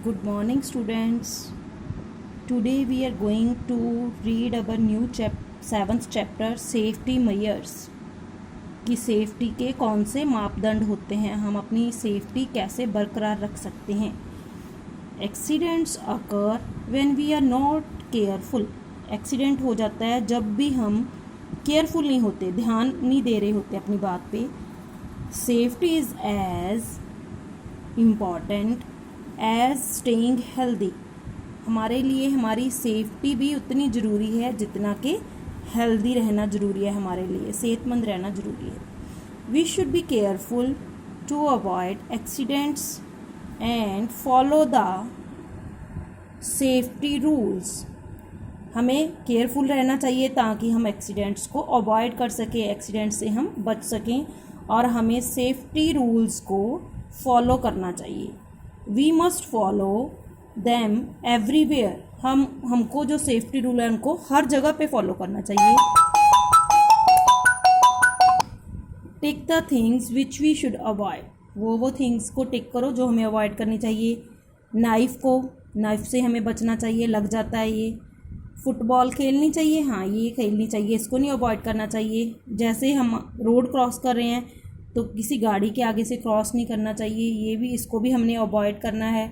Good morning, students. Today we are going to read our new seventh chapter safety measures. कि safety के कौन से मापदंड होते हैं, हम अपनी सेफ्टी कैसे बरकरार रख सकते हैं. Accidents occur when we are not careful. Accident हो जाता है जब भी हम केयरफुल नहीं होते, ध्यान नहीं दे रहे होते अपनी बात पे. Safety is as important as staying healthy. हमारे लिए हमारी सेफ्टी भी उतनी ज़रूरी है जितना कि हेल्दी रहना ज़रूरी है. हमारे लिए सेहतमंद रहना ज़रूरी है. We should be careful to avoid accidents and follow the safety rules. हमें केयरफुल रहना चाहिए ताकि हम एक्सीडेंट्स को अवॉइड कर सकें, एक्सीडेंट से हम बच सकें, और हमें सेफ्टी रूल्स को फॉलो करना चाहिए. We must follow them everywhere. हमको जो सेफ्टी रूल है उनको हर जगह पे फॉलो करना चाहिए. Tick the things which we should avoid. वो थिंग्स को टिक करो जो हमें अवॉइड करनी चाहिए. नाइफ़ से हमें बचना चाहिए, लग जाता है ये. फुटबॉल खेलनी चाहिए, हाँ ये खेलनी चाहिए, इसको नहीं अवॉइड करना चाहिए. जैसे हम रोड क्रॉस कर रहे हैं तो किसी गाड़ी के आगे से क्रॉस नहीं करना चाहिए, ये भी इसको भी हमने अवॉइड करना है.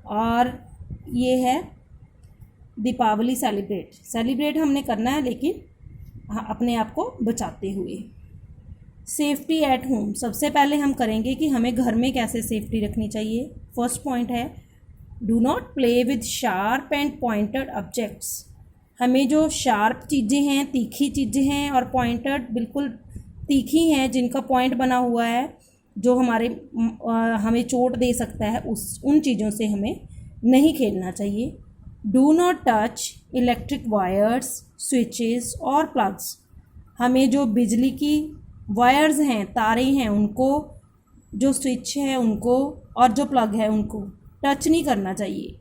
और ये है दीपावली सेलिब्रेट हमने करना है, लेकिन अपने आप को बचाते हुए. Safety at home. सबसे पहले हम करेंगे कि हमें घर में कैसे सेफ्टी रखनी चाहिए. फर्स्ट पॉइंट है do not play with sharp and pointed objects. हमें जो शार्प चीज़ें हैं, तीखी चीज़ें हैं, और पॉइंटेड बिल्कुल तीखी हैं जिनका पॉइंट बना हुआ है, जो हमें चोट दे सकता है, उन चीज़ों से हमें नहीं खेलना चाहिए. Do not touch electric wires, switches और प्लग्स. हमें जो बिजली की वायर्स हैं, तारें हैं, उनको, जो स्विच है उनको, और जो प्लग है उनको टच नहीं करना चाहिए.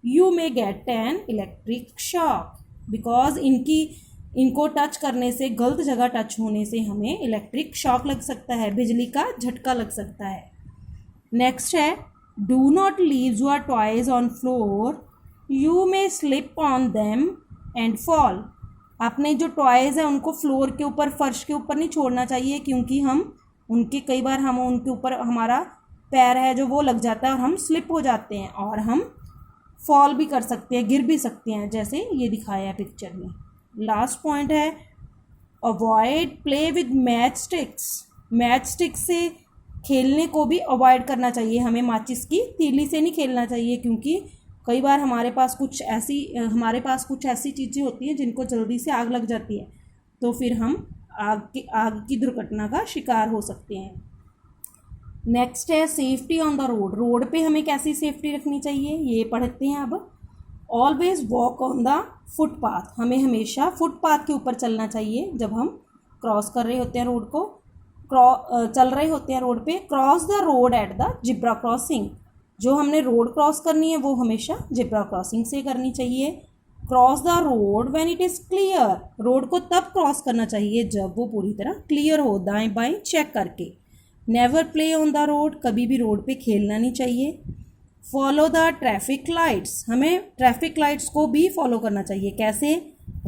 You may get an electric shock because इनको टच करने से, गलत जगह टच होने से हमें इलेक्ट्रिक शॉक लग सकता है, बिजली का झटका लग सकता है. नेक्स्ट है do not leave your toys on floor. You may slip on them and fall. अपने जो टॉयज़ हैं उनको फ्लोर के ऊपर, फर्श के ऊपर नहीं छोड़ना चाहिए, क्योंकि कई बार हम उनके ऊपर, हमारा पैर है जो वो लग जाता है और हम स्लिप हो जाते हैं और हम फॉल भी कर सकते हैं, गिर भी सकते हैं, जैसे ये दिखाया है पिक्चर में. लास्ट पॉइंट है avoid play with match sticks. Match stick से खेलने को भी अवॉइड करना चाहिए. हमें माचिस की तीली से नहीं खेलना चाहिए, क्योंकि कई बार हमारे पास कुछ ऐसी चीज़ें होती हैं जिनको जल्दी से आग लग जाती है, तो फिर हम आग की दुर्घटना का शिकार हो सकते हैं. नेक्स्ट है safety on the road. Road पे हमें कैसी सेफ्टी रखनी चाहिए ये पढ़ते हैं अब. Always walk on the footpath. हमें हमेशा फुटपाथ के ऊपर चलना चाहिए जब हम क्रॉस कर रहे होते हैं रोड को, चल रहे होते हैं रोड पे. Cross the road at the zebra crossing. जो हमने रोड क्रॉस करनी है वो हमेशा जिब्रा क्रॉसिंग से करनी चाहिए. Cross the road when it is clear. Road को तब क्रॉस करना चाहिए जब वो पूरी तरह क्लियर हो, दाएं बाएं चेक करके. Never play on the road. कभी भी रोड पे खेलना नहीं चाहिए. Follow the traffic lights. हमें ट्रैफिक लाइट्स को भी फॉलो करना चाहिए. कैसे?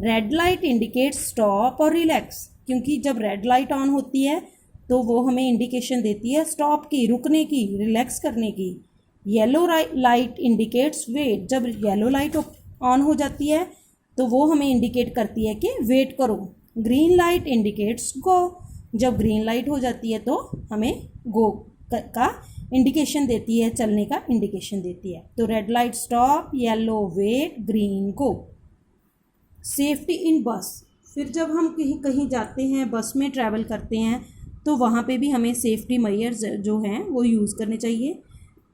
रेड लाइट इंडिकेट स्टॉप और रिलैक्स. क्योंकि जब रेड लाइट ऑन होती है तो वो हमें इंडिकेशन देती है स्टॉप की, रुकने की, रिलैक्स करने की. Yellow light indicates wait. जब येलो लाइट ऑन हो जाती है तो वो हमें इंडिकेट करती है कि वेट करो. ग्रीन लाइट इंडिकेट्स गो. जब ग्रीन लाइट हो जाती है तो हमें गो का इंडिकेशन देती है, चलने का इंडिकेशन देती है. तो red light stop, yellow wait, green go. Safety in bus. फिर जब हम कहीं जाते हैं, बस में ट्रैवल करते हैं, तो वहाँ पे भी हमें सेफ्टी मेजर्स जो हैं वो यूज़ करने चाहिए.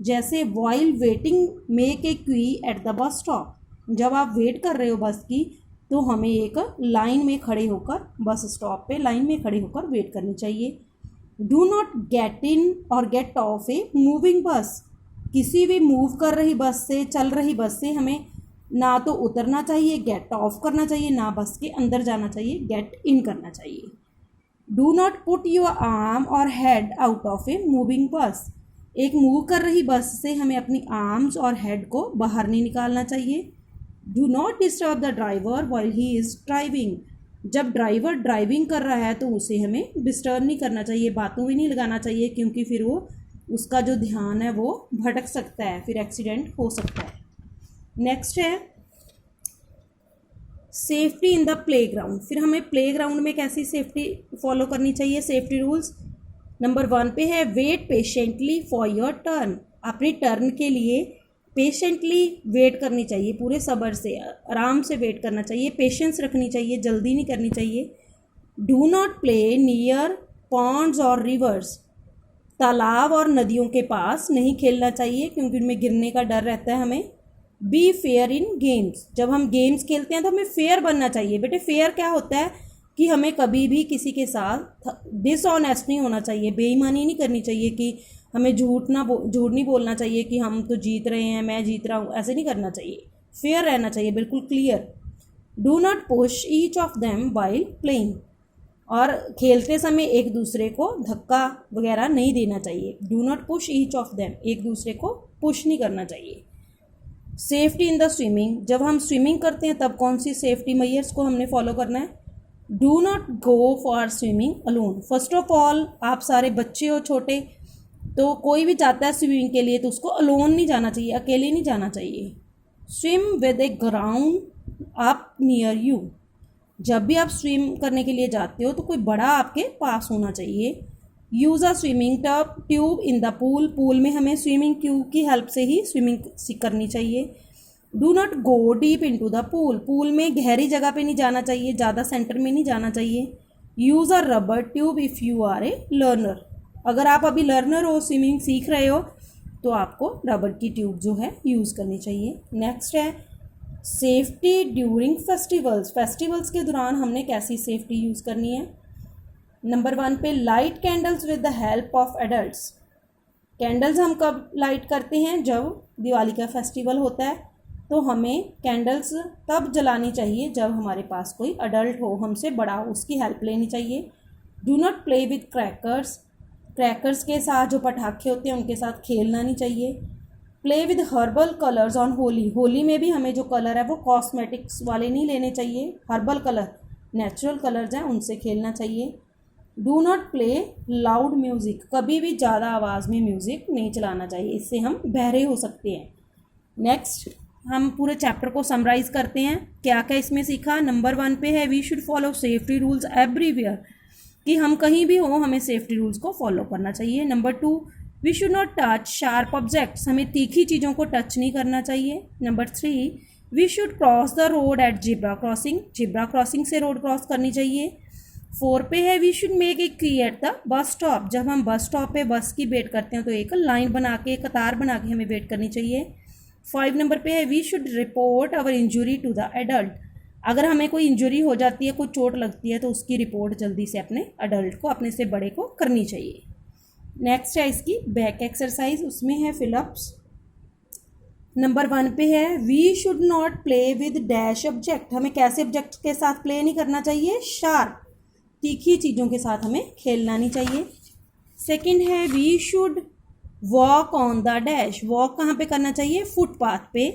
जैसे while waiting make a queue at the bus stop. जब आप वेट कर रहे हो बस की, तो हमें एक लाइन में खड़े होकर, बस स्टॉप पे लाइन में खड़े होकर वेट करनी चाहिए. डू नॉट गेट इन और गेट ऑफ ए मूविंग बस. किसी भी मूव कर रही बस से, चल रही बस से हमें ना तो उतरना चाहिए, गेट ऑफ करना चाहिए, ना बस के अंदर जाना चाहिए, गेट इन करना चाहिए. Do not put your arm or head out of a moving bus. एक मूव कर रही बस से हमें अपनी आर्म्स और हेड को बाहर नहीं निकालना चाहिए। Do not disturb the driver while he is driving. जब ड्राइवर ड्राइविंग कर रहा है तो उसे हमें डिस्टर्ब नहीं करना चाहिए, बातों भी नहीं लगाना चाहिए, क्योंकि फिर वो उसका जो ध्यान है वो भटक सकता है, फिर एक्सीडेंट हो सकता है। नेक्स्ट है सेफ्टी इन द प्लेग्राउंड। फिर हमें प्लेग्राउंड में कैसी सेफ्टी फॉलो करनी चाहिए, सेफ्टी रूल्स। नंबर 1 पे है wait patiently for your turn. अपनी टर्न के लिए पेशेंटली वेट करनी चाहिए, पूरे सब्र से आराम से वेट करना चाहिए, पेशेंस रखनी चाहिए, जल्दी नहीं करनी चाहिए। Do not play near ponds और रिवर्स। तालाब और नदियों के पास नहीं खेलना चाहिए, क्योंकि उनमें गिरने का डर रहता है हमें। Be fair in games. जब हम गेम्स खेलते हैं तो हमें फेयर बनना चाहिए। बेटे फेयर क्या होता है कि हमें कभी भी किसी के साथ डिसऑनेस्ट नहीं होना चाहिए, बेईमानी नहीं करनी चाहिए, कि हमें झूठ नहीं बोलना चाहिए कि हम तो जीत रहे हैं, मैं जीत रहा हूँ, ऐसे नहीं करना चाहिए। फेयर रहना चाहिए, बिल्कुल clear. Do not push each of them while playing. और खेलते समय एक दूसरे को धक्का वगैरह नहीं देना चाहिए। Do not push each of them, एक दूसरे को पुश नहीं करना चाहिए। Safety in the swimming. जब हम स्विमिंग करते हैं तब कौन सी सेफ्टी मेजर्स को हमने फॉलो करना है। Do not go for swimming alone. First of all आप सारे बच्चे हो छोटे, तो कोई भी जाता है स्विमिंग के लिए तो उसको अलोन नहीं जाना चाहिए, अकेले नहीं जाना चाहिए। Swim with A ground up near you. जब भी आप स्विम करने के लिए जाते हो तो कोई बड़ा आपके पास होना चाहिए। Use a swimming tube in the pool. Pool में हमें स्विमिंग ट्यूब की हेल्प से ही स्विमिंग करनी चाहिए। Do not go deep into the pool. Pool में गहरी जगह पे नहीं जाना चाहिए, ज़्यादा सेंटर में नहीं जाना चाहिए। Use a rubber tube if you are a learner. अगर आप अभी लर्नर हो, स्विमिंग सीख रहे हो, तो आपको रबर की ट्यूब जो है यूज़ करनी चाहिए। नेक्स्ट है सेफ्टी ड्यूरिंग फेस्टिवल्स। फेस्टिवल्स के दौरान हमने कैसी सेफ्टी यूज़ करनी है। नंबर 1 पे light candles with the help of adults. Candles हम कब लाइट करते हैं, जब दिवाली का फेस्टिवल होता है, तो हमें कैंडल्स तब जलानी चाहिए जब हमारे पास कोई अडल्ट हो, हमसे बड़ा हो, उसकी हेल्प लेनी चाहिए। Do not play with crackers. Crackers के साथ जो पटाखे होते हैं उनके साथ खेलना नहीं चाहिए। Play with herbal colours on Holi. Holi में भी हमें जो कलर है वो कॉस्मेटिक्स वाले नहीं लेने चाहिए, हर्बल कलर, नेचुरल कलर्स हैं, उनसे खेलना चाहिए। Do not play loud music. कभी भी ज़्यादा आवाज़ में म्यूज़िक नहीं चलाना चाहिए, इससे हम बहरे हो सकते हैं। नेक्स्ट हम पूरे चैप्टर को समराइज़ करते हैं, क्या क्या इसमें सीखा। नंबर 1 पे है we should follow safety rules everywhere, कि हम कहीं भी हो हमें सेफ्टी रूल्स को फॉलो करना चाहिए। Number 2 we should not touch sharp objects. हमें तीखी चीज़ों को टच नहीं करना चाहिए। Number 3 we should cross the road at zebra crossing. Zebra crossing से रोड क्रॉस करनी चाहिए। 4 पे है we should make a queue at the bus stop. जब हम बस स्टॉप पे बस की वेट करते हैं तो एक लाइन बना के, कतार बना के हमें वेट करनी चाहिए। 5 नंबर पे है we should report our injury to the adult. अगर हमें कोई इंजुरी हो जाती है, कोई चोट लगती है, तो उसकी रिपोर्ट जल्दी से अपने अडल्ट को, अपने से बड़े को करनी चाहिए। नेक्स्ट है इसकी बैक एक्सरसाइज, उसमें है फिलअप्स। नंबर 1 पे है we should not play with dash object. हमें कैसे ऑब्जेक्ट के साथ प्ले नहीं करना चाहिए, शार्प तीखी चीज़ों के साथ हमें खेलना नहीं चाहिए। सेकंड है we should walk on the dash. Walk कहाँ पे करना चाहिए, फुटपाथ पे।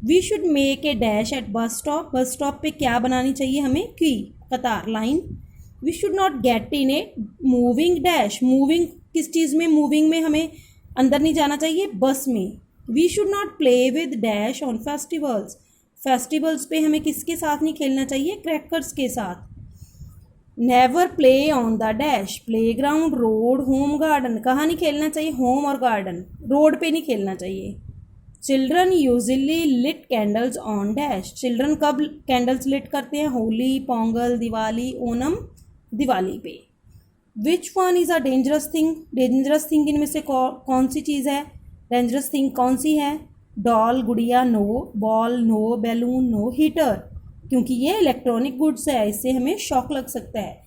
We should make a dash at bus stop. Bus stop पे क्या बनानी चाहिए हमें, की, कतार, line. We should not get in a moving dash. Moving किस चीज़ में, मूविंग में हमें अंदर नहीं जाना चाहिए, बस में। We should not play with dash on festivals. Festivals पे हमें किसके साथ नहीं खेलना चाहिए, क्रैकर्स के साथ। Never play on the dash, play ground, road, home, garden. कहाँ नहीं खेलना चाहिए, होम और गार्डन, रोड पे नहीं खेलना चाहिए। Children usually lit candles on dash. Children कब कैंडल्स लिट करते हैं, होली, पोंगल, दिवाली, ओनम, दिवाली पे। Which one is a dangerous thing. Dangerous thing इनमें से कौन सी चीज़ है, डेंजरस थिंग कौन सी है। डॉल, गुड़िया, no. Ball, no. Balloon, no. Heater, क्योंकि ये इलेक्ट्रॉनिक गुड्स है, इससे हमें शॉक लग सकता है।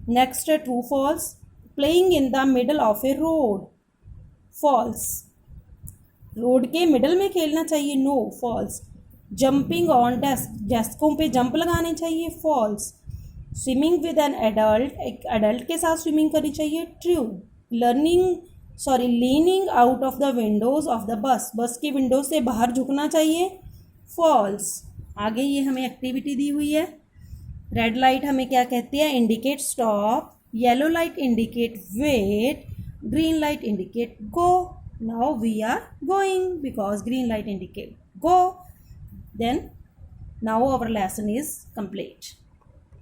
नेक्स्ट है true false. Playing in the middle of a road, false. Road के मिडल में खेलना चाहिए, no, false. Jumping on desk, डेस्कों पे जंप लगाने चाहिए, false. Swimming with an adult, एक एडल्ट के साथ स्विमिंग करनी चाहिए, true. Learning sorry leaning out of the windows of the bus, bus की विंडो से बाहर झुकना चाहिए, फॉल्स। आगे ये हमें एक्टिविटी दी हुई है। रेड लाइट हमें क्या कहती है, indicate stop, yellow light indicate wait, green light indicate go. Now we are going because green light indicate go. Then now our lesson is complete.